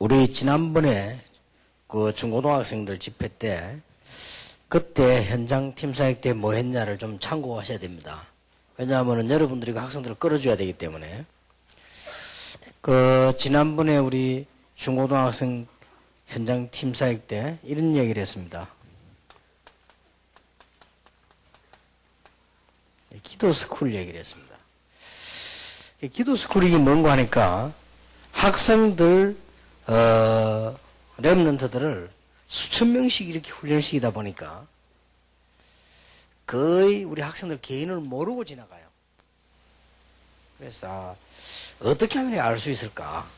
우리 지난번에 그 중고등학생들 집회 때 그때 현장 팀사역 때 뭐 했냐를 좀 참고하셔야 됩니다. 왜냐하면 여러분들이 그 학생들을 끌어줘야 되기 때문에. 그 지난번에 우리 중고등학생 현장 팀사역 때 이런 얘기를 했습니다. 기도 스쿨 얘기를 했습니다. 기도 스쿨이 뭔가 하니까 학생들 렘넌트들을 수천 명씩 이렇게 훈련시키다 보니까 거의 우리 학생들 개인을 모르고 지나가요. 그래서 어떻게 하면 알 수 있을까?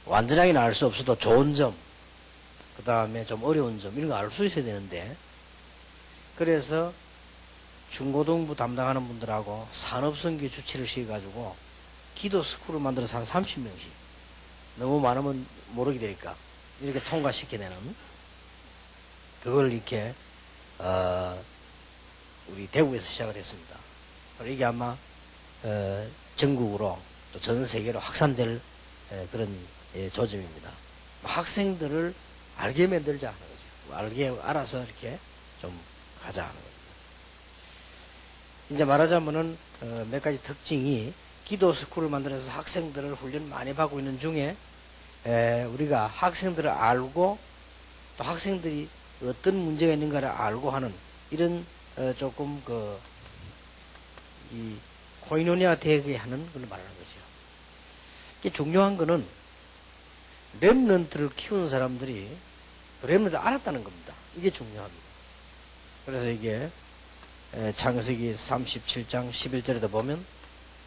완전하게는 알 수 없어도 좋은 점, 그 다음에 좀 어려운 점 이런 거 알 수 있어야 되는데, 그래서 중고등부 담당하는 분들하고 산업선교 주치를 시켜가지고 기도 스쿨을 만들어서 한 30명씩 너무 많으면 모르게 되니까 이렇게 통과시켜내는 그걸 이렇게 우리 대구에서 시작을 했습니다. 이게 아마 전국으로 또 전 세계로 확산될 그런 조짐입니다. 학생들을 알게 만들자 하는 거죠. 알아서 이렇게 좀 가자 하는 거죠. 이제 말하자면은 몇 가지 특징이 기도 스쿨을 만들어서 학생들을 훈련 많이 받고 있는 중에 우리가 학생들을 알고 또 학생들이 어떤 문제가 있는가를 알고 하는 이런 조금 이 코이노니아 되게 하는 걸 말하는 거죠. 이게 중요한 거는 렘넌트를 키우는 사람들이 렘넌트를 알았다는 겁니다. 이게 중요합니다. 그래서 이게 창세기 37장 11절에도 보면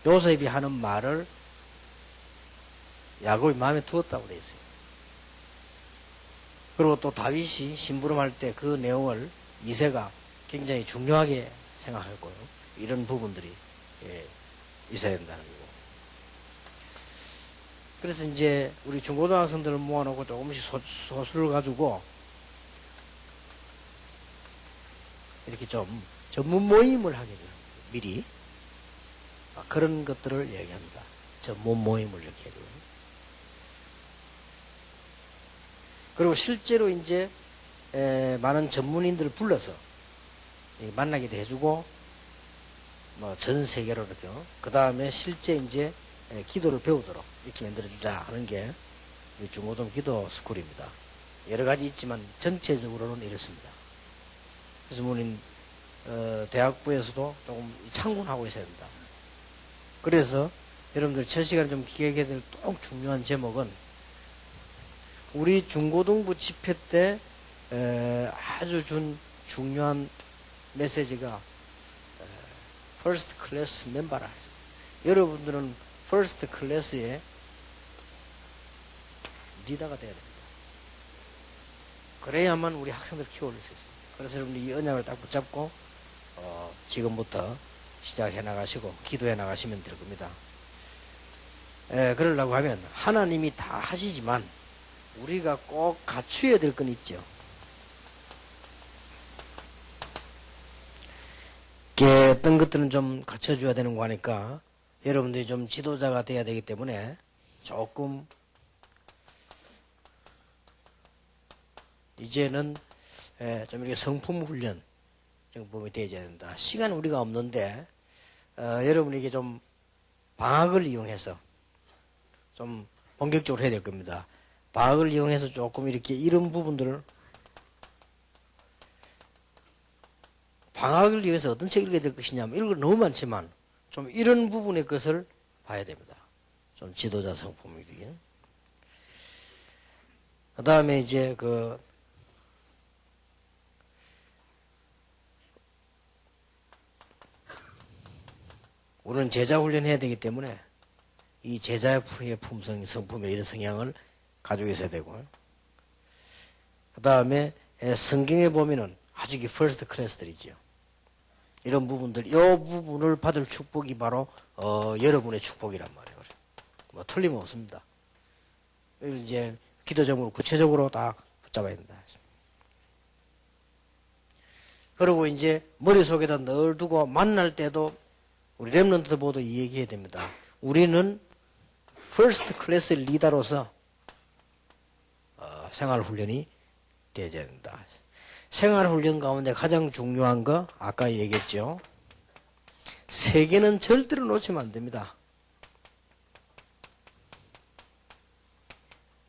요셉이 하는 말을 야곱이 마음에 두었다고 되어 있어요. 그리고 또 다윗이 심부름할 때 그 내용을 이새가 굉장히 중요하게 생각했고요. 이런 부분들이 있어야 된다는 거고. 그래서 이제 우리 중고등학생들을 모아놓고 조금씩 소수를 가지고 이렇게 좀 전문 모임을 하게 돼요. 미리. 그런 것들을 얘기합니다. 전문 모임을 이렇게 해요. 그리고 실제로 이제 많은 전문인들을 불러서 만나기도 해주고 뭐 전 세계로 이렇게 그 다음에 실제 이제 기도를 배우도록 이렇게 만들어주자 하는 게 중고등 기도 스쿨입니다. 여러 가지 있지만 전체적으로는 이렇습니다. 그래서 우리는 대학부에서도 조금 참고하고 있어야 합니다. 그래서 여러분들 첫 시간에 좀 기억해야 될 또 중요한 제목은 우리 중고등부 집회 때 아주 중요한 메시지가 퍼스트 클래스 멤버라. 여러분들은 퍼스트 클래스의 리더가 돼야 됩니다. 그래야만 우리 학생들 키워올 수 있습니다. 그래서 여러분들 이 언약을 딱 붙잡고 지금부터 시작해 나가시고 기도해 나가시면 될 겁니다. 그러려고 하면 하나님이 다 하시지만 우리가 꼭 갖추어야 될 건 있죠. 어떤 것들은 좀 갖춰줘야 되는 거 하니까 여러분들이 좀 지도자가 돼야 되기 때문에 조금 이제는 좀 이렇게 성품 훈련 정법이 되어야 된다. 시간 우리가 없는데 여러분에게 좀 방학을 이용해서 좀 본격적으로 해야 될 겁니다. 방학을 이용해서 조금 이렇게 이런 부분들을 방학을 위해서 어떤 책을 읽어야 될 것이냐면 이런 거 너무 많지만 좀 이런 부분의 것을 봐야 됩니다. 좀 지도자 성품이기. 그 다음에 이제 우리는 제자 훈련해야 되기 때문에 이 제자의 품성, 성품의 이런 성향을 가지고 있어야 되고, 그 다음에 성경에 보면은 아주 퍼스트 클래스들이죠. 이런 부분들, 이 부분을 받을 축복이 바로 여러분의 축복이란 말이에요. 뭐 틀림없습니다. 이제 기도적으로 구체적으로 다 붙잡아야 된다. 그리고 이제 머릿속에다 늘 두고 만날 때도 우리 렘넌트 모두 이 얘기해야 됩니다. 우리는 퍼스트 클래스 리더로서 생활훈련이 되어야 된다. 생활훈련 가운데 가장 중요한 거 아까 얘기했죠. 세 개는 절대로 놓치면 안 됩니다.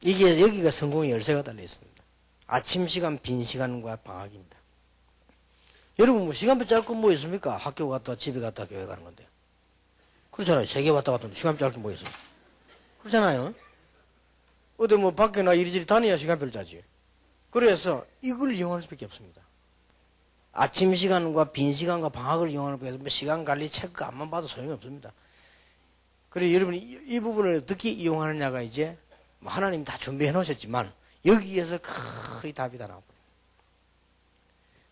이게 여기가 성공의 열쇠가 달려 있습니다. 아침 시간, 빈 시간과 방학입니다. 여러분 뭐 시간표 짧고 뭐 있습니까? 학교 갔다 집에 갔다 교회 가는 건데요. 그렇잖아요. 세계 왔다 갔다 시간표 짧게 뭐 있어요. 그렇잖아요. 어디 뭐 밖에 나 이리저리 다녀야 시간표를 짜지. 그래서 이걸 이용할 수밖에 없습니다. 아침 시간과 빈 시간과 방학을 이용하는 거에서 뭐 시간 관리 체크 안만 봐도 소용이 없습니다. 그래서 여러분이 이 부분을 어떻게 이용하느냐가 이제 하나님이 다 준비해 놓으셨지만 여기에서 거의 답이 다 나와버려요.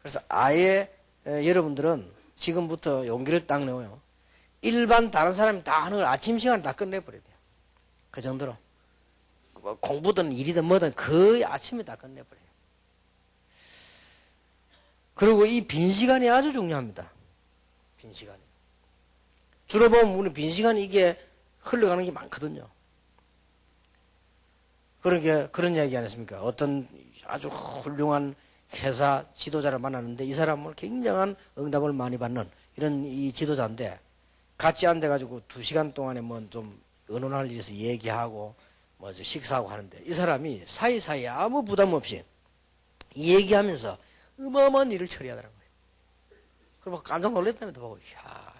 그래서 아예 여러분들은 지금부터 용기를 딱 내어요. 일반 다른 사람이 다 하는 걸 아침 시간에 다 끝내버려야 돼요. 그 정도로. 공부든 일이든 뭐든 거의 아침에 다 끝내버려요. 그리고 이 빈 시간이 아주 중요합니다. 빈 시간이. 주로 보면 우리 빈 시간이 이게 흘러가는 게 많거든요. 그런 이야기 안 했습니까? 어떤 아주 훌륭한 회사 지도자를 만났는데 이 사람은 굉장한 응답을 많이 받는 이런 이 지도자인데 같이 앉아가지고 2시간 동안에 뭐 좀 의논할 일이 있어서 얘기하고 뭐 식사하고 하는데 이 사람이 사이사이에 아무 부담 없이 얘기하면서 어마어마한 일을 처리하더라고요. 그리고 깜짝 놀랐다면서 보고, 이야.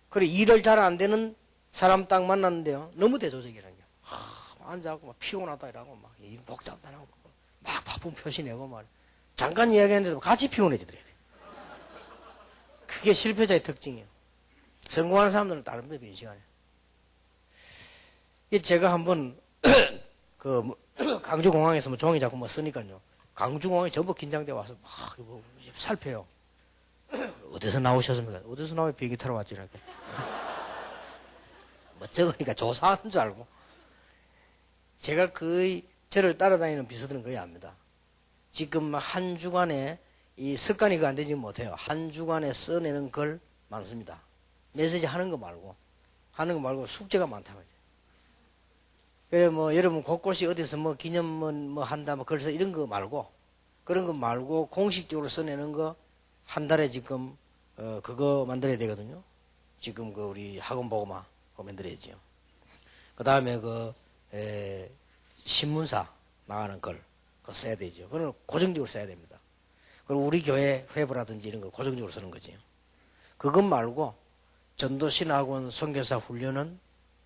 그래, 일을 잘 안 되는 사람 딱 만났는데요. 너무 대조적이라는 게. 앉아갖고 막 피곤하다 이러고 막 일 복잡하다 하고 막 바쁜 표시 내고 말. 잠깐 이야기하는데도 같이 피곤해지더래요. 그게 실패자의 특징이에요. 성공하는 사람들은 다른 법이 이 시간에. 제가 한번 강주공항에서 뭐 종이 자꾸 뭐 쓰니까요. 강주공항에 전부 긴장돼 와서 막 이거 살펴요. 어디서 나오셨습니까? 어디서 나와 비행기 타러 왔지? 이렇게. 뭐 적으니까 조사하는 줄 알고. 제가 거의 저를 따라다니는 비서들은 거의 압니다. 지금 한 주간에 이 습관이 그거 안 되지 못해요. 한 주간에 써내는 걸 많습니다. 메시지 하는 거 말고 숙제가 많다고 이제. 그래 뭐 여러분 곳곳이 어디서 뭐 기념문 뭐 한다 뭐 그래서 이런 거 말고 그런 거 말고 공식적으로 써내는 거 한 달에 지금 그거 만들어야 되거든요. 지금 그 우리 학원 보고만 그거 만들어야지요. 그 다음에 신문사 나가는 걸 그거 써야 되죠. 그거는 고정적으로 써야 됩니다. 그리고 우리 교회 회부라든지 이런 거 고정적으로 쓰는 거지요. 그것 말고 전도신학원 선교사 훈련은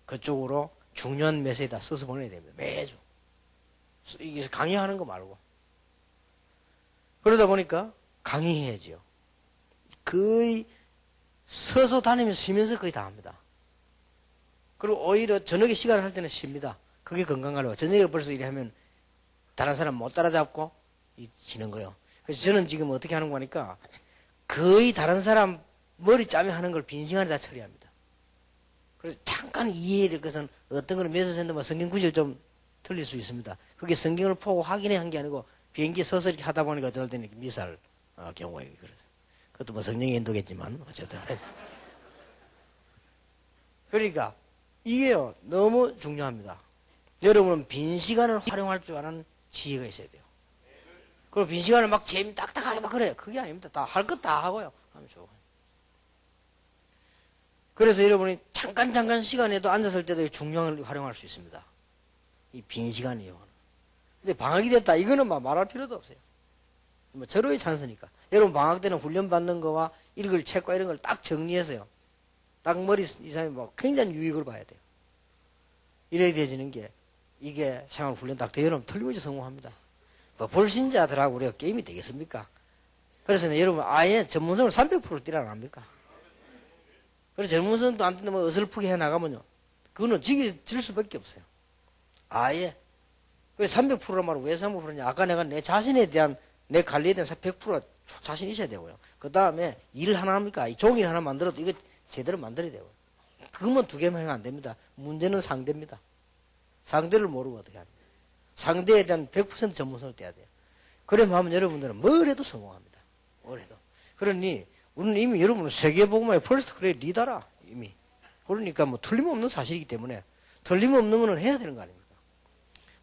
그쪽으로 중요한 메시지 다 써서 보내야 됩니다. 매주. 이게 강의하는 거 말고. 그러다 보니까 강의해야지요. 거의 서서 다니면서 쉬면서 거의 다 합니다. 그리고 오히려 저녁에 시간을 할 때는 쉽니다. 그게 건강하려고. 저녁에 벌써 이래 하면 다른 사람 못 따라잡고 지는 거예요. 그래서 저는 지금 어떻게 하는 거니까 거의 다른 사람 머리 짜며 하는 걸 빈 시간에 다 처리합니다. 그래서 잠깐 이해를 것은 어떤 거는 몇 %뭐 성경 구절 좀 틀릴 수 있습니다. 그게 성경을 보고 확인해 한 게 아니고 비행기 서서 이렇게 하다 보니까 어쩔 때는 미사할 경우가 그래서 그것도 뭐 성령의 인도겠지만 어쨌든 그러니까 이게요 너무 중요합니다. 여러분은 빈 시간을 활용할 줄 아는 지혜가 있어야 돼요. 그리고 빈 시간을 막 재미 딱딱하게 막 그래요. 그게 아닙니다. 다 할 것 다 하고요. 하면 좋아요. 그래서 여러분이 잠깐 시간에도 앉았을 때도 중요한 걸 활용할 수 있습니다. 이 빈 시간이요. 근데 방학이 됐다. 이거는 막 말할 필요도 없어요. 뭐 절호의 찬스니까. 여러분 방학 때는 훈련 받는 거와 읽을 책과 이런 걸 딱 정리해서요. 딱 머리 이상이 뭐 굉장히 유익을 봐야 돼요. 이래야 되지는 게 이게 생활 훈련 딱 되어놓으면 틀림없이 성공합니다. 뭐 불신자들하고 우리가 게임이 되겠습니까? 그래서 여러분 아예 전문성을 300% 뛰라 안 합니까? 그래서 전문성도 안 뛰면 어설프게 해 나가면요. 그거는 질 수밖에 없어요. 아예. 그래서 300%란 말은 왜 300%냐? 아까 내가 내 자신에 대한 내 관리에 대한 100% 자신 있어야 되고요. 그 다음에 일 하나 합니까? 이 종일 하나 만들어도 이거 제대로 만들어야 되고요. 그것만 2개만 하면 안 됩니다. 문제는 상대입니다. 상대를 모르고 어떻게 합니까? 상대에 대한 100% 전문성을 떼야 돼요. 그러면 하면 여러분들은 뭘 해도 성공합니다. 뭘 해도. 그러니 우리는 이미 여러분은 세계복음화의 퍼스트 그레이드 리더라 이미. 그러니까 뭐 틀림없는 사실이기 때문에 틀림없는 거는 해야 되는 거 아닙니까?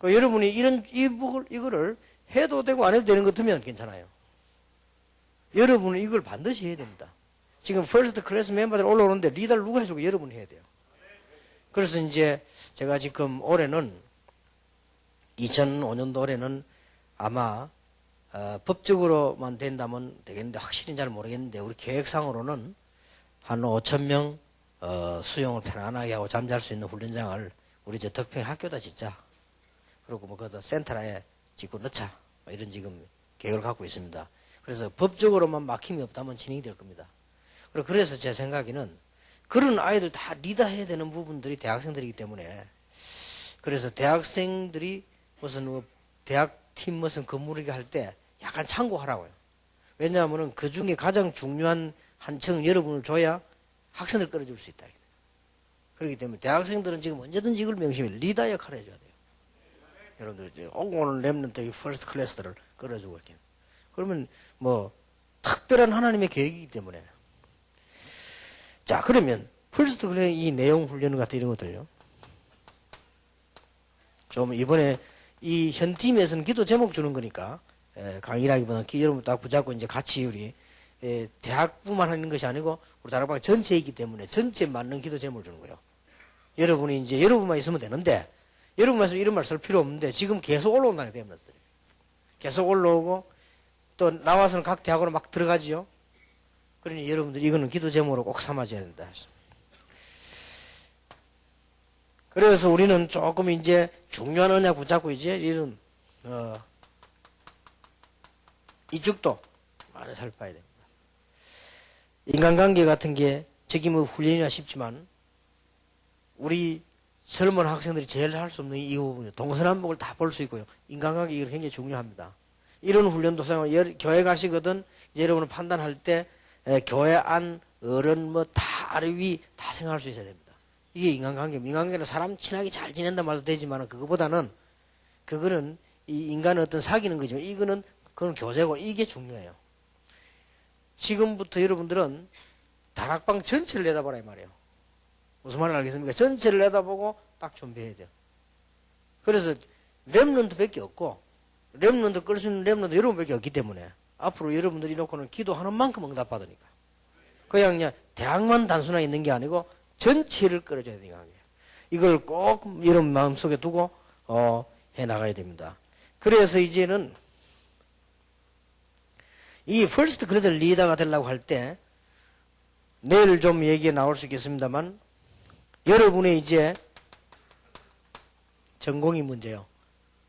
그 여러분이 이거를 해도 되고 안 해도 되는 것 같으면 괜찮아요. 여러분은 이걸 반드시 해야 됩니다. 지금 퍼스트 클래스 멤버들 올라오는데 리더를 누가 해주고 여러분이 해야 돼요. 그래서 이제 제가 지금 올해는 2005년도 올해는 아마 법적으로만 된다면 되겠는데 확실히 잘 모르겠는데 우리 계획상으로는 한 5,000명 수용을 편안하게 하고 잠잘 수 있는 훈련장을 우리 저 덕평 학교다 짓자. 그리고 뭐 거기다 센터라에 짓고 넣자. 이런 지금 계획을 갖고 있습니다. 그래서 법적으로만 막힘이 없다면 진행이 될 겁니다. 그래서 제 생각에는 그런 아이들 다 리더해야 되는 부분들이 대학생들이기 때문에 그래서 대학생들이 무슨 뭐 대학팀 무슨 건물이게 할 때 약간 참고하라고요. 왜냐하면 그 중에 가장 중요한 한 층 여러분을 줘야 학생들 끌어줄 수 있다. 그렇기 때문에 대학생들은 지금 언제든지 이걸 명심해 리더 역할을 해줘야 돼요. 여러분들 오늘 랩런트 퍼스트 클래스들을 끌어주고 이렇게. 그러면 뭐 특별한 하나님의 계획이기 때문에 자 그러면 퍼스트 클래스 이 내용 훈련 같은 이런 것들요. 좀 이번에 이 현 팀에서는 기도 제목 주는 거니까 강의라기보다는 여러분 딱 붙잡고 이제 같이 우리 대학부만 하는 것이 아니고 우리 다락방 전체이기 때문에 전체 맞는 기도 제목을 주는 거예요. 여러분이 이제 여러분만 있으면 되는데 여러분만 있으면 이런 말 쓸 필요 없는데 지금 계속 올라온다는 거예요. 계속 올라오고 또 나와서는 각 대학으로 막 들어가지요. 그러니 여러분들 이거는 기도 제목으로 꼭 삼아줘야 된다. 그래서 우리는 조금 이제 중요한 언약 붙잡고 이제 이런 이쪽도 많이 살펴야 됩니다. 인간관계 같은 게 저기 뭐 훈련이나 싶지만 우리 젊은 학생들이 제일 할 수 없는 이 부분이에요. 동서남북을 다 볼 수 있고요. 인간관계 이거 굉장히 중요합니다. 이런 훈련도 교회 가시거든 이제 여러분은 판단할 때 교회 안 어른 뭐 다 아래 위 다 생각할 수 있어야 됩니다. 이게 인간관계는 사람 친하게 잘 지낸다 말도 되지만 그거는 이 인간은 어떤 사귀는 거지만 그건 교제고 이게 중요해요. 지금부터 여러분들은 다락방 전체를 내다보라 이 말이에요. 무슨 말을 알겠습니까? 전체를 내다보고 딱 준비해야 돼요. 그래서 렘넌트밖에 없고 렘넌트 끌 수 있는 렘넌트 여러분밖에 없기 때문에 앞으로 여러분들이 놓고는 기도하는 만큼 응답받으니까 그냥 대학만 단순하게 있는 게 아니고 전체를 끌어줘야 되는 거예요. 이걸 꼭 여러분 마음속에 두고 해나가야 됩니다. 그래서 이제는 이 퍼스트 그레이드 리더가 되려고 할 때 내일 좀 얘기가 나올 수 있겠습니다만 여러분의 이제 전공이 문제요.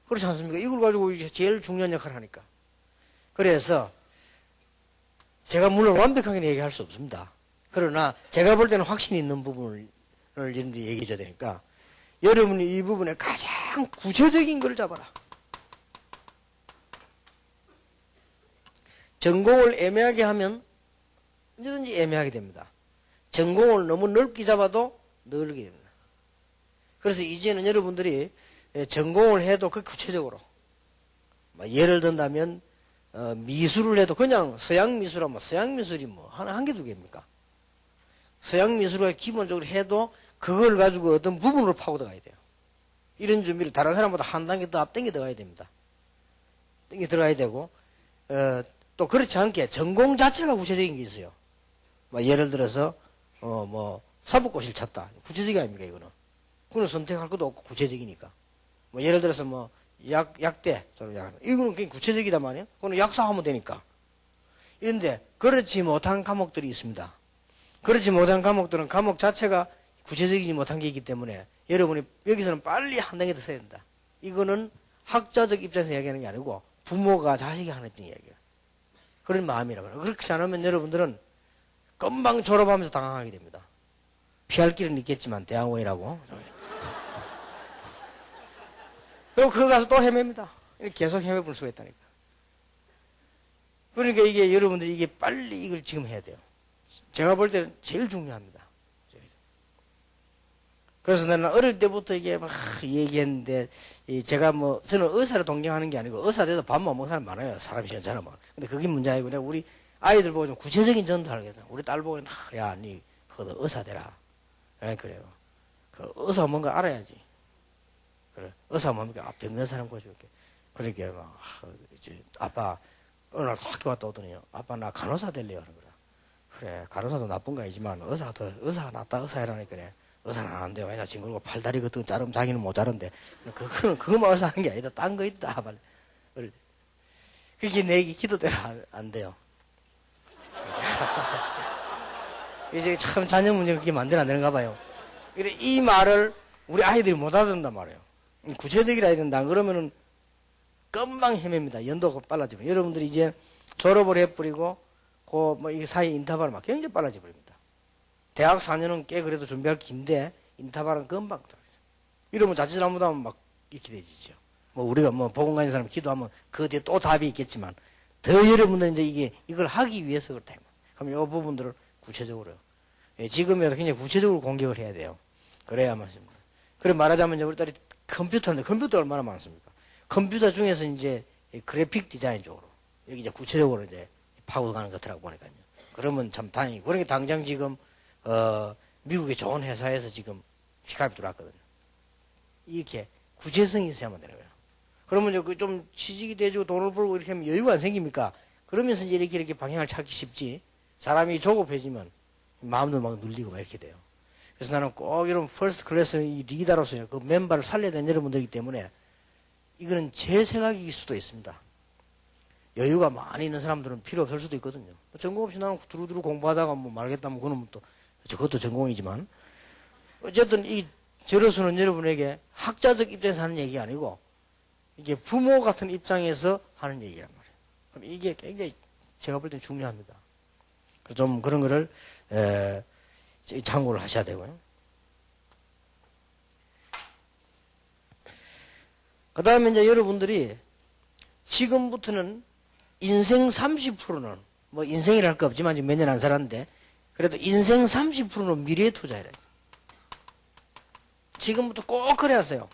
그렇지 않습니까? 이걸 가지고 제일 중요한 역할을 하니까. 그래서 제가 물론 완벽하게 얘기할 수 없습니다. 그러나 제가 볼 때는 확신이 있는 부분을 여러분들이 얘기해 줘야 되니까 여러분이 이 부분에 가장 구체적인 걸 잡아라. 전공을 애매하게 하면 언제든지 애매하게 됩니다. 전공을 너무 넓게 잡아도 넓게 됩니다. 그래서 이제는 여러분들이 전공을 해도 그 구체적으로 예를 든다면 미술을 해도 그냥 서양 미술하면 서양 미술이 뭐 한 개 두 개입니까? 서양 미술을 기본적으로 해도 그걸 가지고 어떤 부분을 파고 들어가야 돼요. 이런 준비를 다른 사람보다 한 단계 더 앞당겨 들어가야 됩니다. 당겨 들어가야 되고 또 그렇지 않게 전공 자체가 구체적인 게 있어요. 예를 들어서 뭐 사법고시를 쳤다. 구체적이 아닙니까 이거는? 그건 선택할 것도 없고 구체적이니까. 예를 들어서 뭐 약대 이거는 그냥 구체적이다 말이에요. 그거는 약사하면 되니까. 이런데 그렇지 못한 과목들이 있습니다. 그렇지 못한 과목들은 과목 자체가 구체적이지 못한 게 있기 때문에 여러분이 여기서는 빨리 한 단계 더 써야 된다. 이거는 학자적 입장에서 이야기하는 게 아니고 부모가 자식이 하는 입장 이야기예요. 그런 마음이라고 해요. 그렇지 않으면 여러분들은 금방 졸업하면서 당황하게 됩니다. 피할 길은 있겠지만 대학원이라고. 그리고 그거 가서 또 헤맵니다. 계속 헤매볼 수가 있다니까. 그러니까 이게 여러분들이 이게 빨리 이걸 지금 해야 돼요. 제가 볼 때는 제일 중요합니다. 그래서 나는 어릴 때부터 이게 막 얘기했는데 제가 뭐 저는 의사를 동경하는 게 아니고 의사 돼도 밥 못 먹는 사람 많아요. 사람 시원찮으면. 근데 그게 문제 아니고 내가 우리 아이들 보고 좀 구체적인 전도를 하겠어. 우리 딸 보고 야, 니 그거 의사 되라. 그래요. 그 의사 뭔가 알아야지. 그래. 의사 뭡니까? 아, 병든 사람 고쳐줄게. 그러니까 막, 이제, 아빠, 어느 날 학교 갔다 오더니요. 아빠, 나 간호사 될래요. 하는 거라. 그래, 간호사도 나쁜 거 아니지만, 의사가 낫다, 의사 해라니까, 그래. 의사는 안 한대요. 왜냐, 징그러고 팔다리 같은 거 자르면 자기는 못 자른대. 그거만 의사 하는 게 아니다. 딴 거 있다. 그게 내 기도대로 안 돼요. 이제 참 자녀 문제를 그렇게 만들어 안 되는가 봐요. 그래, 이 말을 우리 아이들이 못 알아듣는단 말이에요. 구체적이라 해야 된다. 그러면은 금방 헤맵니다. 연도가 빨라지면. 여러분들이 이제 졸업을 해버리고, 이 사이 인터벌 막 굉장히 빨라져 버립니다. 대학 4년은 꽤 그래도 준비할 긴데, 인터벌은 금방 떨어져요. 이러면 자칫 잘못하면 막 이렇게 되지죠. 우리가 복음 가진 사람 기도하면 그 뒤에 또 답이 있겠지만, 더 여러분들은 이제 이걸 하기 위해서 그렇다. 그럼 이 부분들을 구체적으로, 지금이라도 굉장히 구체적으로 공격을 해야 돼요. 그래야 맞습니다. 그래 말하자면 우리 딸이 컴퓨터인데 컴퓨터 얼마나 많습니까? 컴퓨터 중에서 이제 그래픽 디자인 쪽으로, 여기 이제 구체적으로 이제 파고가는 것들하고 보니까요. 그러면 참 다행이고. 그러니까 당장 지금, 미국의 좋은 회사에서 지금 피카입 들어왔거든요. 이렇게 구체성이 있어야만 되는 거예요. 그러면 이제 좀 취직이 돼주고 돈을 벌고 이렇게 하면 여유가 안 생깁니까? 그러면서 이제 이렇게 방향을 찾기 쉽지. 사람이 조급해지면 마음도 막 눌리고 막 이렇게 돼요. 그래서 나는 꼭 이런 퍼스트 클래스 이 리더로서 그 멤버를 살려야 되는 여러분들이기 때문에 이거는 제 생각일 수도 있습니다. 여유가 많이 있는 사람들은 필요 없을 수도 있거든요. 전공 없이 나는 두루두루 공부하다가 말겠다면 그건 또 그것도 전공이지만 어쨌든 저로서는 여러분에게 학자적 입장에서 하는 얘기가 아니고 이게 부모 같은 입장에서 하는 얘기란 말이에요. 그럼 이게 굉장히 제가 볼 때는 중요합니다. 좀 그런 거를 참고를 하셔야 되고요. 그 다음에 이제 여러분들이 지금부터는 인생 30%는 인생이라 할 거 없지만 지금 몇 년 안 살았는데 그래도 인생 30%는 미래에 투자해라. 지금부터 꼭 그래 하세요.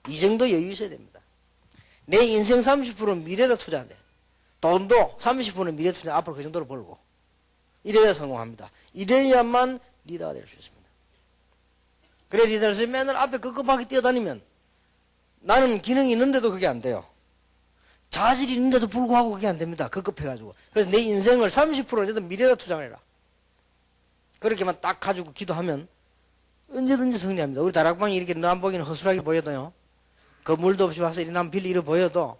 이 정도 여유 있어야 됩니다. 내 인생 30%는 미래에다 투자한대. 돈도 30%는 미래 투자 앞으로 그 정도로 벌고. 이래야 성공합니다. 이래야만 리더가 될 수 있습니다. 그래 리더로서 맨날 앞에 급급하게 뛰어다니면 나는 기능이 있는데도 그게 안 돼요. 자질이 있는데도 불구하고 그게 안 됩니다. 급급해가지고. 그래서 내 인생을 30%는 미래에다 투자해라. 그렇게만 딱 가지고 기도하면 언제든지 승리합니다. 우리 다락방이 이렇게 남보기는 허술하게 보여도요. 건물도 없이 와서 이런 빌리 이래 보여도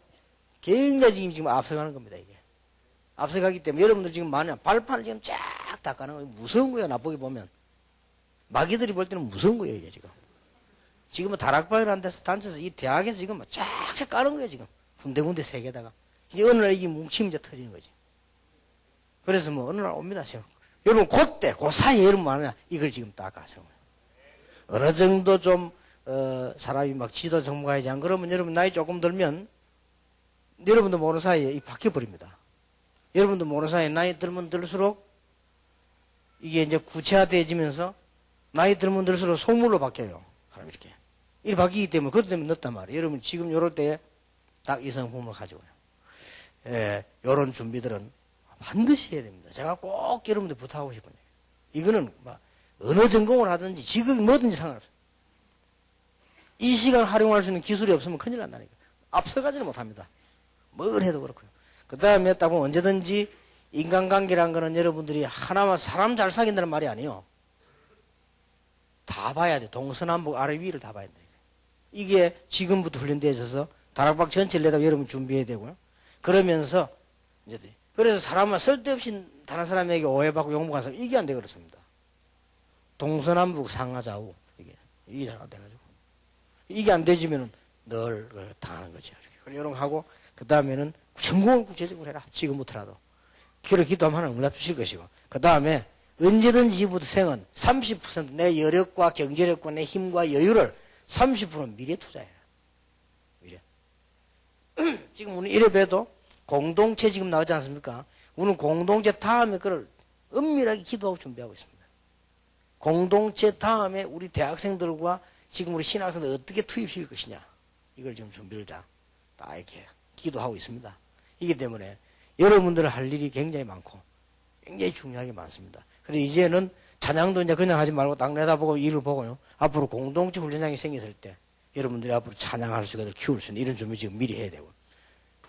굉장히 지금 앞서가는 겁니다. 이게. 앞서가기 때문에 여러분들 지금 발판을 지금 쫙 닦아는 거예요. 무서운 거예요. 나쁘게 보면. 마귀들이 볼 때는 무서운 거예요. 이게 지금. 지금은 다락방이라는 데서 단체에서 이 대학에서 지금 쫙쫙 까는 거예요. 지금. 군데군데 세 개다가. 이제 어느 날 이게 뭉치면 이제 터지는 거지. 그래서 어느 날 옵니다. 지금. 여러분 그 사이에 여러분 하느냐 이걸 지금 닦아서. 어느 정도 좀 사람이 막 지도 전문가이지 안 그러면 여러분 나이 조금 들면 여러분도 모르는 사이에 이 바뀌어버립니다. 여러분도 모르는 사이에 나이 들면 들수록 이게 이제 구체화되어지면서 나이 들면 들수록 속물로 바뀌어요. 사람 이렇게 바뀌기 때문에 그것 때문에 늦단 말이에요. 여러분 지금 요럴 때에 딱 이 성품을 가지고요. 요런 준비들은 반드시 해야 됩니다. 제가 꼭 여러분들 부탁하고 싶은 얘기예요. 이거는 어느 전공을 하든지 직업이 뭐든지 상관없어요. 이 시간 활용할 수 있는 기술이 없으면 큰일 난다니까. 앞서가지는 못합니다. 뭘 해도 그렇고요. 그 다음에 딱 보면 언제든지 인간관계란 거는 여러분들이 하나만 사람 잘 사귄다는 말이 아니에요. 다 봐야 돼. 동서남북 아래 위를 다 봐야 돼. 이게 지금부터 훈련되어 있어서 다락방 전체를 내다 여러분 준비해야 되고요. 그러면서 이제 그래서 사람은 쓸데없이 다른 사람에게 오해받고 욕먹는 사람 이게 안 돼 그렇습니다. 동서남북 상하좌우 이게 잘 안 돼가지고 이게 안 되지면은 늘 당하는 거죠. 이런 거 하고 그 다음에는 전공을 구체적으로 해라. 지금부터라도 기도를 기도하면 하나님 응답 주실 것이고 그 다음에 언제든지 이부터 생은 30% 내 여력과 경제력과 내 힘과 여유를 30% 미래 투자해라. 미래. 지금 우리 이래 봬도 공동체 지금 나오지 않습니까? 우리는 공동체 다음에 그걸 은밀하게 기도하고 준비하고 있습니다. 공동체 다음에 우리 대학생들과 지금 우리 신학생들 어떻게 투입시킬 것이냐. 이걸 지금 준비를 다 이렇게 기도하고 있습니다. 이기 때문에 여러분들 할 일이 굉장히 많고 굉장히 중요하게 많습니다. 그래서 이제는 찬양도 이제 그냥 하지 말고 딱 내다보고 일을 보고요. 앞으로 공동체 훈련장이 생겼을 때 여러분들이 앞으로 찬양할 수 있게 키울 수 있는 이런 준비 지금 미리 해야 되고,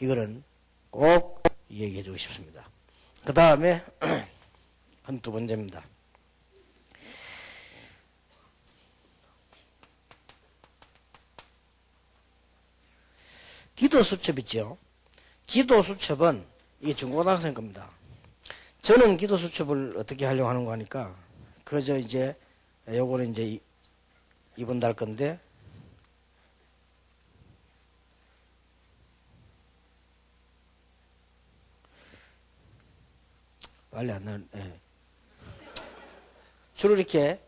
이거는 꼭 얘기해 주고 싶습니다. 그 다음에 한 두 번째입니다. 기도 수첩 있죠. 기도 수첩은 이게 중고등학생 겁니다. 저는 기도 수첩을 어떻게 하려고 하는 거 하니까 그저 이제 요거는 이제 이번 달 건데, 빨리 안 나올, 예. 주로 이렇게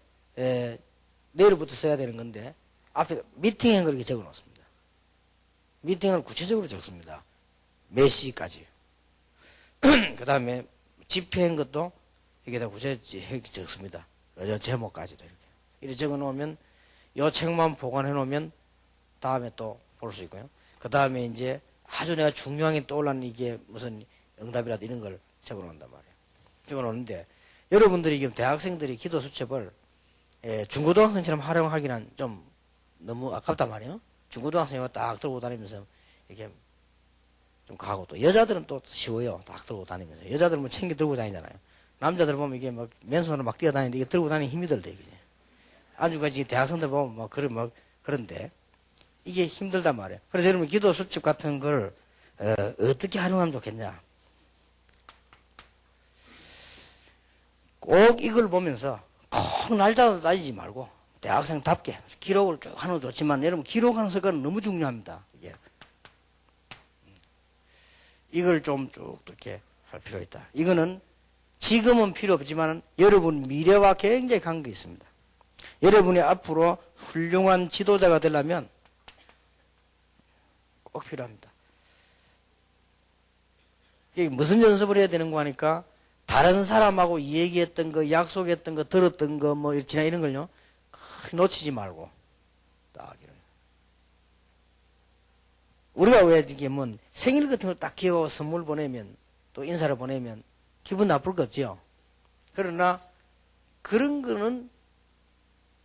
내일부터 써야 되는 건데 앞에 미팅한 걸 이렇게 적어 놓습니다. 미팅을 구체적으로 적습니다. 몇 시까지. 그 다음에 집회한 것도 여기다 구체적으로 적습니다. 제목까지도 이렇게 적어 놓으면 요 책만 보관해 놓으면 다음에 또 볼 수 있고요. 그 다음에 이제 아주 내가 중요한 게 떠올랐는 이게 무슨 응답이라도 이런 걸 적어 놓는단 말이에요. 적어 놓는데 여러분들이 지금 대학생들이 기도 수첩을 중고등학생처럼 활용하기는 좀 너무 아깝단 말이에요. 중고등학생이 딱 들고 다니면서 이렇게 좀 가고, 또 여자들은 또 쉬워요. 딱 들고 다니면서. 여자들은 뭐 챙겨 들고 다니잖아요. 남자들 보면 이게 막 맨손으로 막 뛰어다니는데 이게 들고 다니는 힘이 들대, 그지? 아주까지 대학생들 보면 막 그런데 이게 힘들단 말이에요. 그래서 여러분 기도 수첩 같은 걸 어떻게 활용하면 좋겠냐? 꼭 이걸 보면서 꼭 날짜도 따지지 말고 대학생답게 기록을 쭉 하는 거 좋지만, 여러분 기록하는 습관은 너무 중요합니다. 이게 이걸 좀 쭉 이렇게 할 필요가 있다. 이거는 지금은 필요 없지만 여러분 미래와 굉장히 관계 있습니다. 여러분이 앞으로 훌륭한 지도자가 되려면 꼭 필요합니다. 이게 무슨 연습을 해야 되는 거 하니까, 다른 사람하고 얘기했던 거, 약속했던 거, 들었던 거, 뭐, 지나 이런 걸요, 놓치지 말고, 딱, 이런. 우리가 왜 이게 뭐, 생일 같은 걸 딱 기억하고 선물 보내면, 또 인사를 보내면, 기분 나쁠 거 없죠. 그러나, 그런 거는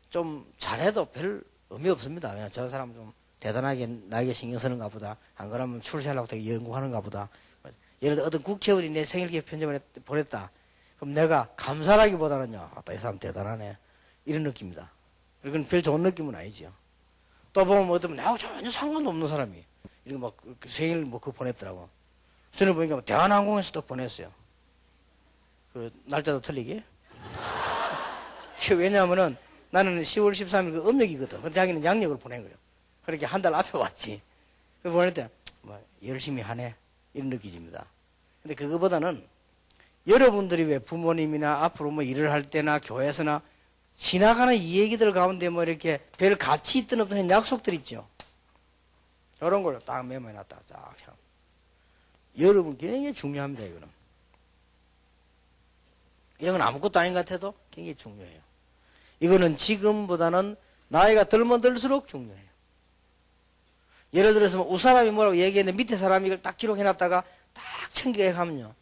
좀 잘해도 별 의미 없습니다. 그냥 저 사람 좀 대단하게 나에게 신경 쓰는가 보다. 안 그러면 출세하려고 되게 연구하는가 보다. 예를 들어 어떤 국회의원이 내 생일 기획 편집을 보냈다. 그럼 내가 감사하기보다는요, 아따 이 사람 대단하네, 이런 느낌이다. 그건 별 좋은 느낌은 아니죠. 또 보면 어떤 나하고 전혀 상관도 없는 사람이 이렇게 막 생일 뭐 그거 보냈더라고. 저는 보니까 대한항공에서 또 보냈어요. 그 날짜도 틀리게. 왜냐하면은 나는 10월 13일 그 음력이거든. 근데 자기는 양력으로 보낸 거예요. 그렇게 한 달 앞에 왔지. 그 보낼 때 뭐 열심히 하네, 이런 느낌입니다. 근데 그거보다는 여러분들이 왜 부모님이나 앞으로 뭐 일을 할 때나 교회에서나 지나가는 이 얘기들 가운데 뭐 이렇게 별 가치 있든 없든 약속들 있죠. 이런 걸 딱 메모해놨다. 쫙 참. 여러분 굉장히 중요합니다, 이거는. 이런 건 아무것도 아닌 것 같아도 굉장히 중요해요. 이거는 지금보다는 나이가 들면 들수록 중요해요. 예를 들어서 뭐 우사람이 뭐라고 얘기했는데 밑에 사람이 이걸 딱 기록해놨다가 딱 챙겨가면요,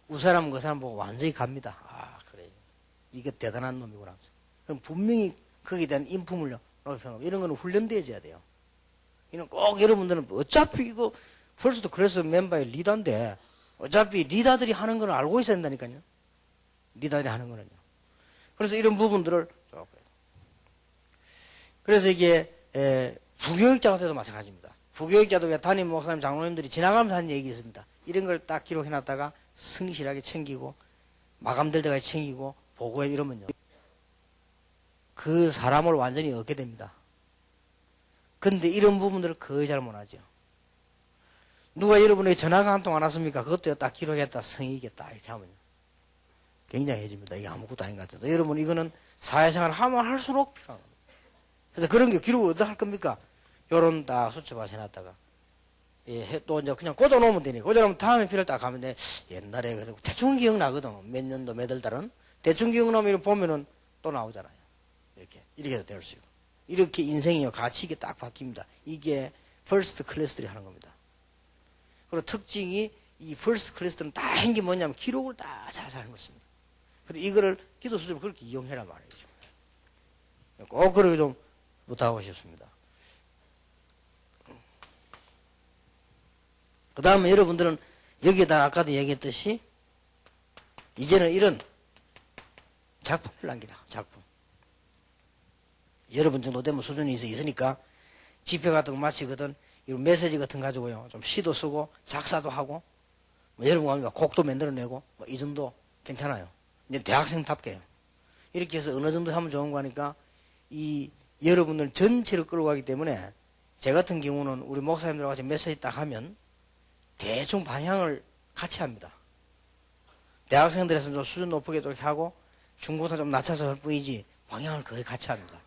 우사람은 그 사람 보고 완전히 갑니다. 아, 그래, 이게 대단한 놈이구나. 그럼 분명히 거기에 대한 인품을 높여놓고, 이런 거는 훈련되어져야 돼요. 이는 꼭 여러분들은 어차피 이거 벌써도 그래서 멤버의 리더인데 어차피 리더들이 하는 건 알고 있어야 된다니까요. 리더들이 하는 거는요. 그래서 이런 부분들을 조금. 그래서 이게 부교육자 같은 데도 마찬가지입니다. 부교육자도 왜 담임 목사님, 장로님들이 지나가면서 하는 얘기 있습니다. 이런 걸 딱 기록해놨다가 성실하게 챙기고 마감될 때까지 챙기고 보고해, 이러면요, 그 사람을 완전히 얻게 됩니다. 근데 이런 부분들을 거의 잘 못하죠. 누가 여러분에게 전화가 한 통 안 왔습니까? 그것도 딱 기록했다, 성의겠다, 이렇게 하면요, 굉장해집니다. 이게 아무것도 아닌 것 같아도. 여러분 이거는 사회생활 하면 할수록 필요한 겁니다. 그래서 그런 게 기록을 어떻게 할 겁니까? 요런 딱 수첩화 해놨다가, 또 이제 그냥 꽂아놓으면 되니, 꽂아놓으면 다음에 필요할 때 가면 돼. 옛날에 그래서 대충 기억나거든. 몇 년도 몇 월 달은. 대충 기억나면 보면은 또 나오잖아요. 이렇게 해도 될 수 있고. 이렇게 인생이요, 가치 있게 딱 바뀝니다. 이게 퍼스트 클래스들이 하는 겁니다. 그리고 특징이 이 퍼스트 클래스들은 다 한 게 뭐냐면 기록을 다 잘 하는 것입니다. 그리고 이거를 기도 수첩을 그렇게 이용해라 말이죠. 꼭 그렇게 좀 부탁하고 싶습니다. 그 다음에 여러분들은 여기에다 아까도 얘기했듯이 이제는 이런 작품을 남기라. 작품. 여러분 정도 되면 수준이 있으니까 집회 같은 거 마치거든 이런 메시지 같은 거 가지고요. 좀 시도 쓰고 작사도 하고 뭐 여러분 하면 곡도 만들어내고 뭐 이 정도 괜찮아요. 이제 대학생답게요. 이렇게 해서 어느 정도 하면 좋은 거니까 이 여러분들 전체를 끌어가기 때문에 제 같은 경우는 우리 목사님들하고 같이 메시지 딱 하면 대충 방향을 같이 합니다. 대학생들에서는 좀 수준 높게 이렇게 하고 중고사 좀 낮춰서 할 뿐이지 방향을 거의 같이 합니다.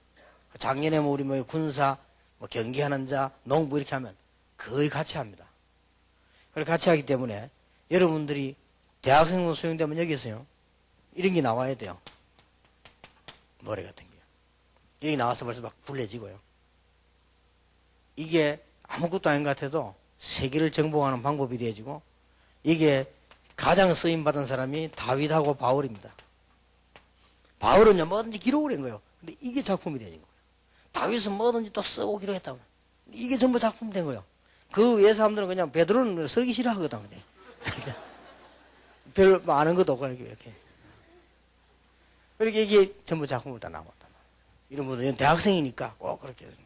작년에 뭐 우리 뭐 군사, 뭐 경기하는 자, 농부 이렇게 하면 거의 같이 합니다. 그렇게 같이 하기 때문에 여러분들이 대학생으로 수용되면 여기서요. 이런 게 나와야 돼요. 노래 같은 게요. 이런 게 나와서 벌써 막 불려지고요. 이게 아무것도 아닌 것 같아도 세계를 정복하는 방법이 되어지고 이게 가장 쓰임받은 사람이 다윗하고 바울입니다. 바울은요 뭐든지 기록을 한 거예요. 근데 이게 작품이 되어진 거예요. 다윗은 뭐든지 또 쓰고 기록했다고. 이게 전부 작품 된 거예요. 그 외 사람들은 그냥 베드로는 쓰기 싫어하거든. 그냥. 별 아는 것도 없고 이렇게. 그렇게 이게 전부 작품을 다 나왔단 말이에요. 이런 분들은 대학생이니까 꼭 그렇게 해서.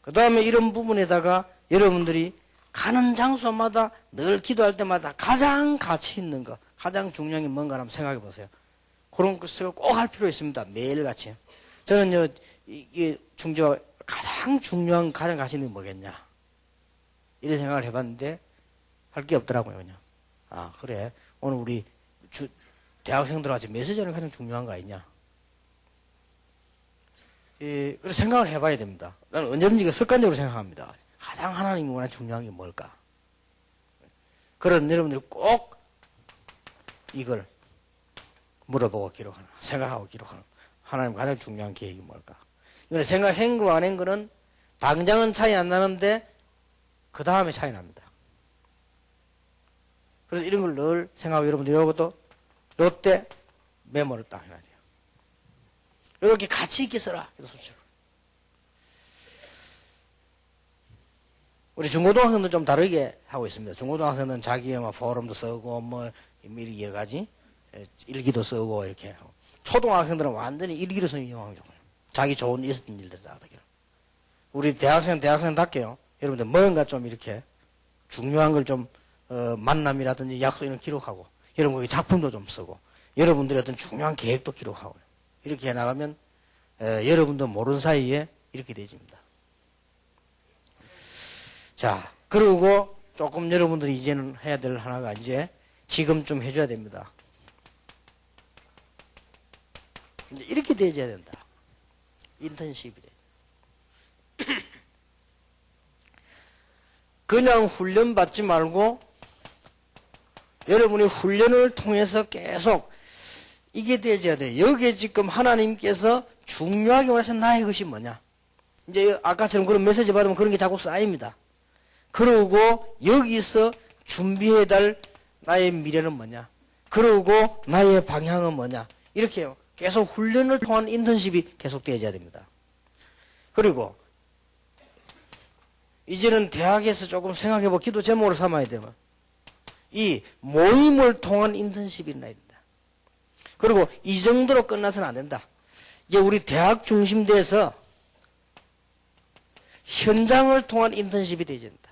그 다음에 이런 부분에다가 여러분들이 가는 장소마다 늘 기도할 때마다 가장 가치 있는 거, 가장 중요한 게 뭔가 한번 생각해 보세요. 그런 것을 꼭 할 필요 있습니다. 매일같이. 저는요, 이게 가장 중요한, 가장 가치 있는 게 뭐겠냐. 이런 생각을 해봤는데, 할 게 없더라고요, 그냥. 아, 그래. 오늘 우리 대학생들한테 메시지는 가장 중요한 거 아니냐. 그래서 생각을 해봐야 됩니다. 나는 언제든지 습관적으로 생각합니다. 가장 하나님이 원하는 중요한 게 뭘까? 그런 여러분들이 꼭 이걸 물어보고 기록하는, 생각하고 기록하는 하나님 가장 중요한 계획이 뭘까? 이거는 생각한 거 안 한 거는 당장은 차이 안 나는데 그 다음에 차이 납니다. 그래서 이런 걸 늘 생각하고 여러분들 이런 것도 요때 메모를 딱 해놔야 돼요. 이렇게 가치 있게 써라. 수치로. 우리 중고등학생은 좀 다르게 하고 있습니다. 중고등학생은 자기의 뭐 포럼도 쓰고 뭐 여러 가지 일기도 쓰고 이렇게 하고. 초등학생들은 완전히 일기로 쓰는 이용하는 거예요. 자기 좋은 있었던 일들 다 하기로. 우리 대학생답게요. 여러분들 뭔가 좀 이렇게 중요한 걸 좀 만남이라든지 약속 이런 기록하고 여러분 작품도 좀 쓰고 여러분들의 어떤 중요한 계획도 기록하고 이렇게 해나가면 여러분도 모르는 사이에 이렇게 되어집니다. 자, 그리고 조금 여러분들이 이제는 해야 될 하나가 이제 지금 좀 해줘야 됩니다. 이제 이렇게 되어야 된다. 인턴십이 돼. 그냥 훈련 받지 말고 여러분이 훈련을 통해서 계속 이게 되어야 돼. 여기에 지금 하나님께서 중요하게 원하시는 나의 것이 뭐냐. 이제 아까처럼 그런 메시지 받으면 그런 게 자꾸 쌓입니다. 그러고 여기서 준비해야 될 나의 미래는 뭐냐. 그러고 나의 방향은 뭐냐. 이렇게요. 계속 훈련을 통한 인턴십이 계속 되어야 됩니다. 그리고 이제는 대학에서 조금 생각해보 기도 제목으로 삼아야 되면 이 모임을 통한 인턴십이 있나야 된다. 그리고 이 정도로 끝나서는 안 된다. 이제 우리 대학 중심대에서 현장을 통한 인턴십이 되어야 된다.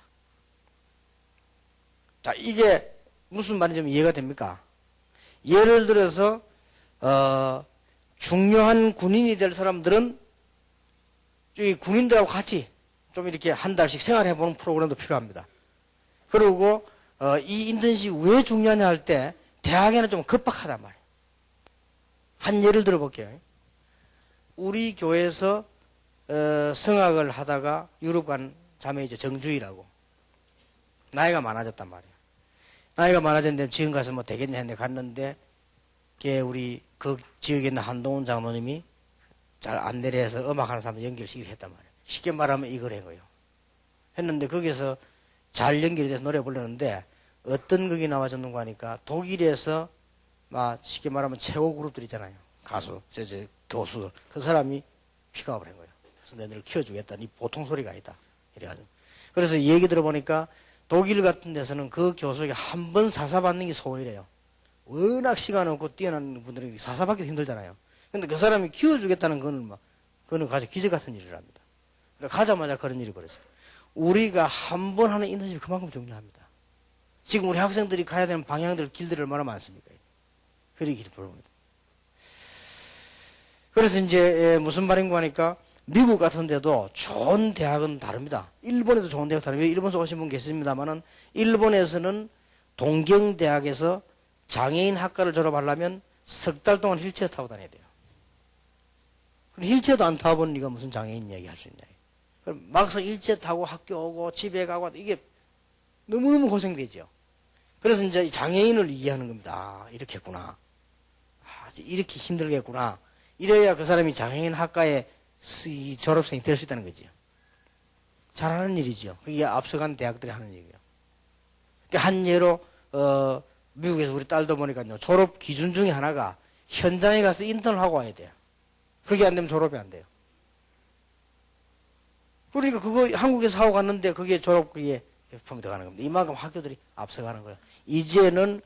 자, 이게 무슨 말인지 좀 이해가 됩니까? 예를 들어서 중요한 군인이 될 사람들은 이 군인들하고 같이 좀 이렇게 한 달씩 생활해보는 프로그램도 필요합니다. 그리고 이 인턴십이 왜 중요하냐 할 때 대학에는 좀 급박하단 말이에요. 한 예를 들어볼게요. 우리 교회에서 성악을 하다가 유럽 간 자매이죠. 정주희라고. 나이가 많아졌단 말이에요. 나이가 많아졌는데 지금 가서 뭐 되겠냐 했는데 갔는데 걔 우리 그 지역에 있는 한동훈 장로님이 잘 안 내려서 음악하는 사람들 연결시키기로 했단 말이에요. 쉽게 말하면 이걸 한 거예요. 했는데 거기서 잘 연결이 돼서 노래 부르는데 어떤 곡이 나와줬는가 하니까 독일에서 막 쉽게 말하면 최고 그룹들 있잖아요. 가수, 교수들. 그 사람이 픽업을 한 거예요. 그래서 너희를 키워주겠다. 니 보통 소리가 아니다. 이래가지고. 그래서 얘기 들어보니까 독일 같은 데서는 그 교수에게 한 번 사사받는 게 소원이래요. 워낙 시간 없고 뛰어난 분들이 사사받기도 힘들잖아요. 근데 그 사람이 키워주겠다는 그거는 가장 기적 같은 일을 합니다. 가자마자 그런 일이 벌어져요. 우리가 한 번 하는 인턴십이 그만큼 중요합니다. 지금 우리 학생들이 가야 되는 방향들, 길들이 얼마나 많습니까? 그리 길이 보입니다. 그래서 이제 무슨 말인가 하니까 미국 같은 데도 좋은 대학은 다릅니다. 일본에도 좋은 대학 다릅니다. 일본에서 오신 분 계십니다만은 일본에서는 동경대학에서 장애인 학과를 졸업하려면 석 달 동안 휠체어 타고 다녀야 돼요. 휠체어도 안 타본 네가 무슨 장애인 얘기 할 수 있냐. 그럼 막상 휠체어 타고 학교 오고 집에 가고 이게 너무너무 고생되죠. 그래서 이제 장애인을 이해하는 겁니다. 아, 이렇게 했구나. 아, 이렇게 힘들겠구나. 이래야 그 사람이 장애인 학과에 졸업생이 될 수 있다는 거지요. 잘하는 일이죠. 그게 앞서간 대학들이 하는 얘기예요. 한 예로 미국에서 우리 딸도 보니까요. 졸업 기준 중에 하나가 현장에 가서 인턴을 하고 와야 돼요. 그게 안 되면 졸업이 안 돼요. 그러니까 그거 한국에서 하고 갔는데 그게 졸업 그게 품이 들어가는 겁니다. 이만큼 학교들이 앞서가는 거예요. 이제는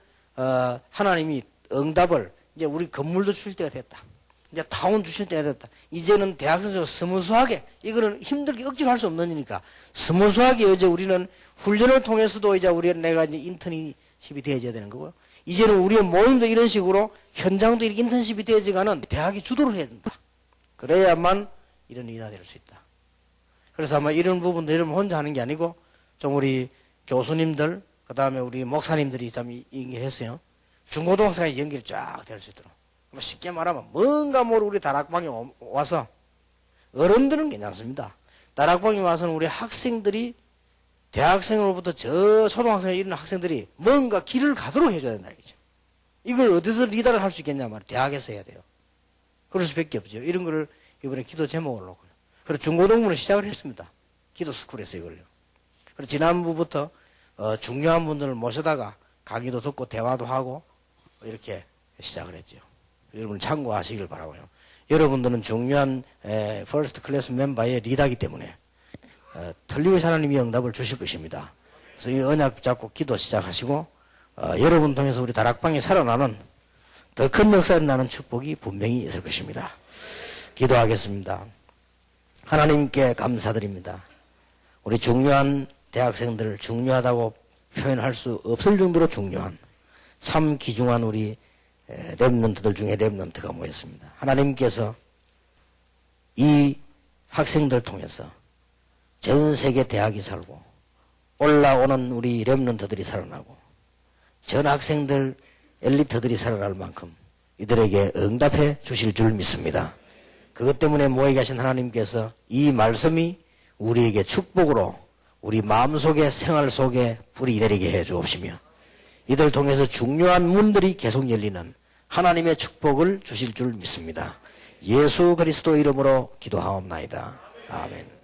하나님이 응답을 이제 우리 건물도 주실 때가 됐다. 이제 타운 주실 때가 됐다. 이제는 대학생들 스무스하게 이거는 힘들게 억지로 할 수 없는 일이니까 스무스하게 이제 우리는 훈련을 통해서도 이제 내가 이제 인턴십이 되어져야 되는 거고요. 이제는 우리의 모임도 이런 식으로 현장도 이렇게 인턴십이 되어지가는 대학이 주도를 해야 된다. 그래야만 이런 일이 될 수 있다. 그래서 아마 이런 부분도 이러면 혼자 하는 게 아니고 좀 우리 교수님들 그 다음에 우리 목사님들이 참 연결했어요. 중고등학생까지 연결이 쫙 될 수 있도록. 쉽게 말하면 뭔가 모르고 우리 다락방에 와서 어른들은 괜찮습니다. 다락방에 와서는 우리 학생들이 대학생으로부터 저 초등학생에 이르는 학생들이 뭔가 길을 가도록 해줘야 된다. 이거죠. 이걸 어디서 리더를 할 수 있겠냐 말이에요. 대학에서 해야 돼요. 그럴 수밖에 없죠. 이런 거를 이번에 기도 제목을 놓고요. 그래서 중고등부는 시작을 했습니다. 기도 스쿨에서 이걸요. 그래서 지난주부터 중요한 분들을 모셔다가 강의도 듣고 대화도 하고 이렇게 시작을 했죠. 여러분 참고하시길 바라고요. 여러분들은 중요한 퍼스트 클래스 멤버의 리더이기 때문에 틀림없이 하나님이 응답을 주실 것입니다. 그래서 이 언약 잡고 기도 시작하시고 여러분 통해서 우리 다락방이 살아나는 더 큰 역사를 나는 축복이 분명히 있을 것입니다. 기도하겠습니다. 하나님께 감사드립니다. 우리 중요한 대학생들 중요하다고 표현할 수 없을 정도로 중요한 참 귀중한 우리 렘넌트들 중에 렘넌트가 모였습니다. 하나님께서 이 학생들 통해서 전 세계 대학이 살고 올라오는 우리 렘넌트들이 살아나고 전 학생들 엘리트들이 살아날 만큼 이들에게 응답해 주실 줄 믿습니다. 그것 때문에 모여 계신 하나님께서 이 말씀이 우리에게 축복으로 우리 마음속에 생활 속에 불이 내리게 해 주옵시며 이들 통해서 중요한 문들이 계속 열리는 하나님의 축복을 주실 줄 믿습니다. 예수 그리스도 이름으로 기도하옵나이다. 아멘.